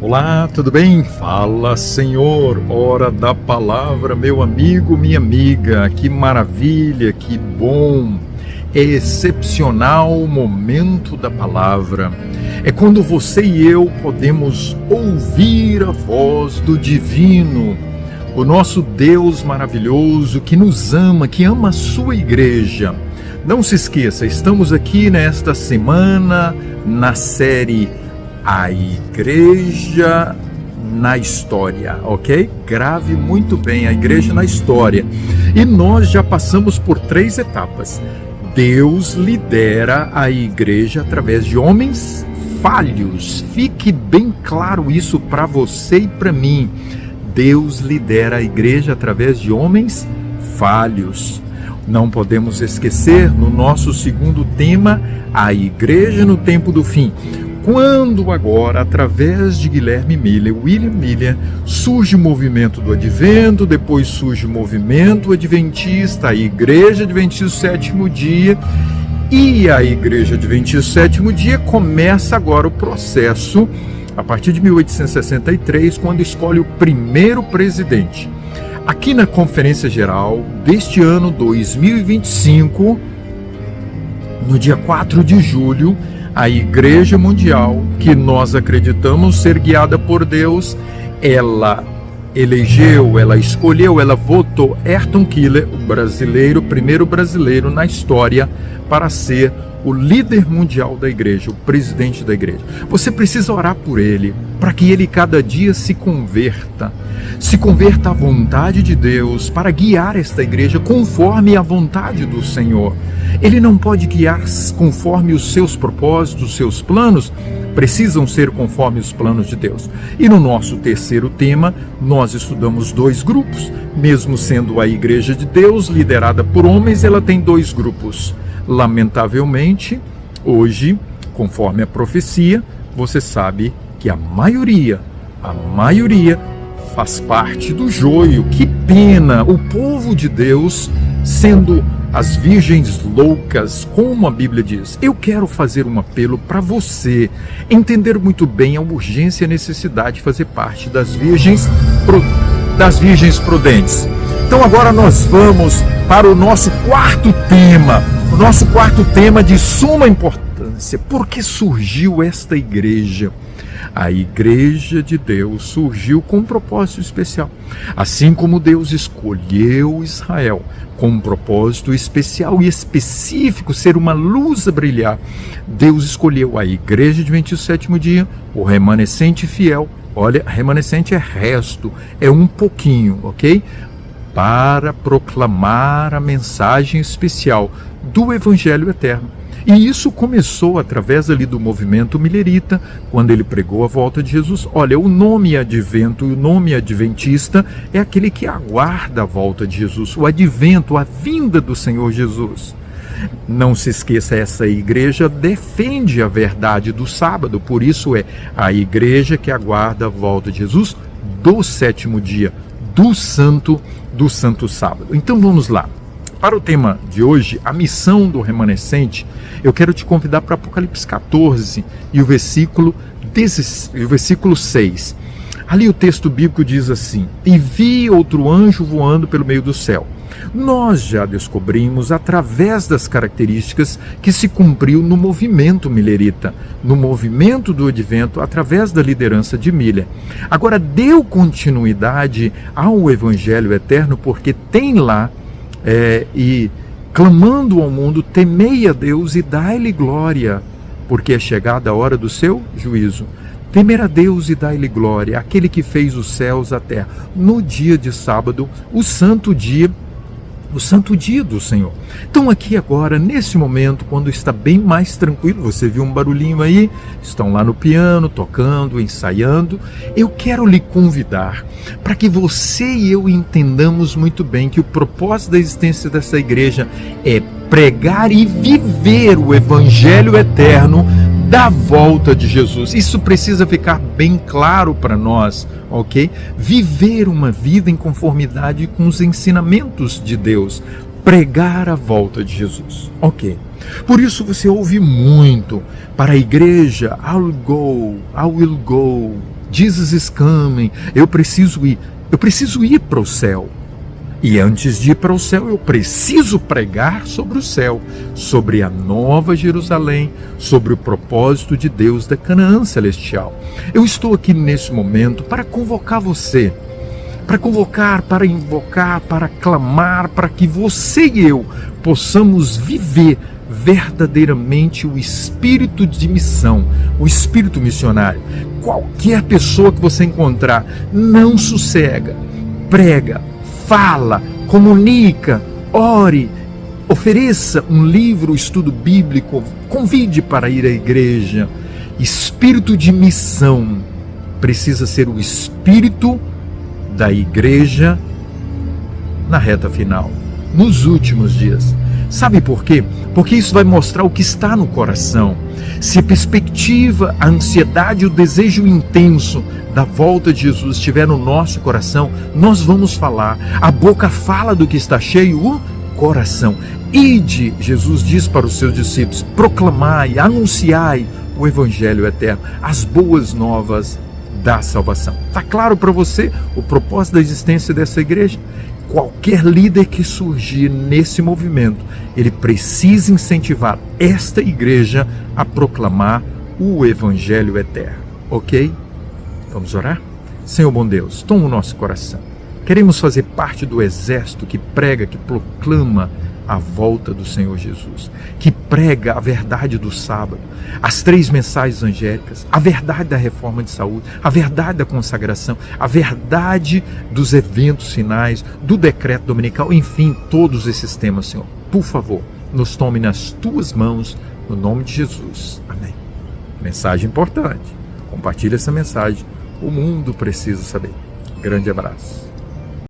Olá, tudo bem? Fala, Senhor, hora da palavra, meu amigo, minha amiga, que maravilha, que bom, é excepcional o momento da palavra, é quando você e eu podemos ouvir a voz do divino, o nosso Deus maravilhoso que nos ama, que ama a sua igreja. Não se esqueça, estamos aqui nesta semana na série A Igreja na História, ok? Grave muito bem, a Igreja na História. E nós já passamos por 3 etapas. Deus lidera a Igreja através de homens falhos. Fique bem claro isso para você e para mim. Deus lidera a Igreja através de homens falhos. Não podemos esquecer, no nosso segundo tema, a Igreja no Tempo do Fim. Quando agora, através de Guilherme Miller, William Miller, surge o movimento do Advento, depois surge o movimento adventista, a Igreja Adventista do Sétimo Dia, e a Igreja Adventista do Sétimo Dia começa agora o processo, a partir de 1863, quando escolhe o primeiro presidente. Aqui na Conferência Geral deste ano 2025, no dia 4 de julho, a Igreja Mundial, que nós acreditamos ser guiada por Deus, ela elegeu, ela escolheu, ela votou Ayrton Killer, o brasileiro, primeiro brasileiro na história, para ser o líder mundial da igreja, o presidente da igreja. Você precisa orar por ele, para que ele cada dia se converta à vontade de Deus, para guiar esta igreja conforme a vontade do Senhor. Ele não pode guiar conforme os seus propósitos, os seus planos, precisam ser conforme os planos de Deus. E no nosso terceiro tema, nós estudamos 2 grupos. Mesmo sendo a Igreja de Deus liderada por homens, ela tem 2 grupos. Lamentavelmente, hoje, conforme a profecia, você sabe que a maioria faz parte do joio. Que pena! O povo de Deus sendo as virgens loucas, como a Bíblia diz. Eu quero fazer um apelo para você entender muito bem a urgência e a necessidade de fazer parte das virgens prudentes. Então agora nós vamos para o nosso quarto tema de suma importância. Por que surgiu esta igreja? A Igreja de Deus surgiu com um propósito especial. Assim como Deus escolheu Israel com um propósito especial e específico, ser uma luz a brilhar, Deus escolheu a Igreja Adventista do Sétimo Dia, o remanescente fiel. Olha, remanescente é resto, é um pouquinho, ok? Para proclamar a mensagem especial do Evangelho Eterno. E isso começou através ali do movimento millerita, quando ele pregou a volta de Jesus. Olha, o nome advento e o nome adventista é aquele que aguarda a volta de Jesus, o advento, a vinda do Senhor Jesus. Não se esqueça, essa igreja defende a verdade do sábado, por isso é a igreja que aguarda a volta de Jesus do sétimo dia, do santo sábado. Então vamos lá. Para o tema de hoje, a missão do remanescente, eu quero te convidar para Apocalipse 14 e o versículo 6. Ali o texto bíblico diz assim: e vi outro anjo voando pelo meio do céu. Nós já descobrimos através das características que se cumpriu no movimento millerita, no movimento do advento, através da liderança de Miller. Agora deu continuidade ao Evangelho Eterno, porque tem lá e clamando ao mundo, temei a Deus e dai-lhe glória, porque é chegada a hora do seu juízo. Temer a Deus e dai-lhe glória, aquele que fez os céus e a terra, no dia de sábado, o santo dia do Senhor. Então aqui agora, nesse momento, quando está bem mais tranquilo, você viu um barulhinho aí, estão lá no piano, tocando, ensaiando, eu quero lhe convidar para que você e eu entendamos muito bem que o propósito da existência dessa igreja é pregar e viver o Evangelho Eterno da volta de Jesus. Isso precisa ficar bem claro para nós, ok? Viver uma vida em conformidade com os ensinamentos de Deus. Pregar a volta de Jesus, ok? Por isso você ouve muito para a igreja, I will go, Jesus is coming. Eu preciso ir para o céu. E antes de ir para o céu, eu preciso pregar sobre o céu, sobre a nova Jerusalém, sobre o propósito de Deus da Canaã celestial. Eu estou aqui nesse momento para convocar você, para convocar, para invocar, para clamar, para que você e eu possamos viver verdadeiramente o espírito de missão, o espírito missionário. Qualquer pessoa que você encontrar, não sossega, prega, fala, comunica, ore, ofereça um livro, estudo bíblico, convide para ir à igreja. Espírito de missão precisa ser o espírito da igreja na reta final, nos últimos dias. Sabe por quê? Porque isso vai mostrar o que está no coração. Se a perspectiva, a ansiedade, o desejo intenso da volta de Jesus estiver no nosso coração, nós vamos falar. A boca fala do que está cheio, o coração. Ide, Jesus diz para os seus discípulos, proclamai, anunciai o Evangelho eterno, as boas novas da salvação. Está claro para você o propósito da existência dessa igreja? Qualquer líder que surgir nesse movimento, ele precisa incentivar esta igreja a proclamar o Evangelho eterno. Ok? Vamos orar? Senhor bom Deus, toma o nosso coração. Queremos fazer parte do exército que prega, que proclama a volta do Senhor Jesus, que prega a verdade do sábado, as 3 mensagens angélicas, a verdade da reforma de saúde, a verdade da consagração, a verdade dos eventos finais, do decreto dominical, enfim, todos esses temas, Senhor. Por favor, nos tome nas tuas mãos, no nome de Jesus. Amém. Mensagem importante. Compartilhe essa mensagem. O mundo precisa saber. Grande abraço.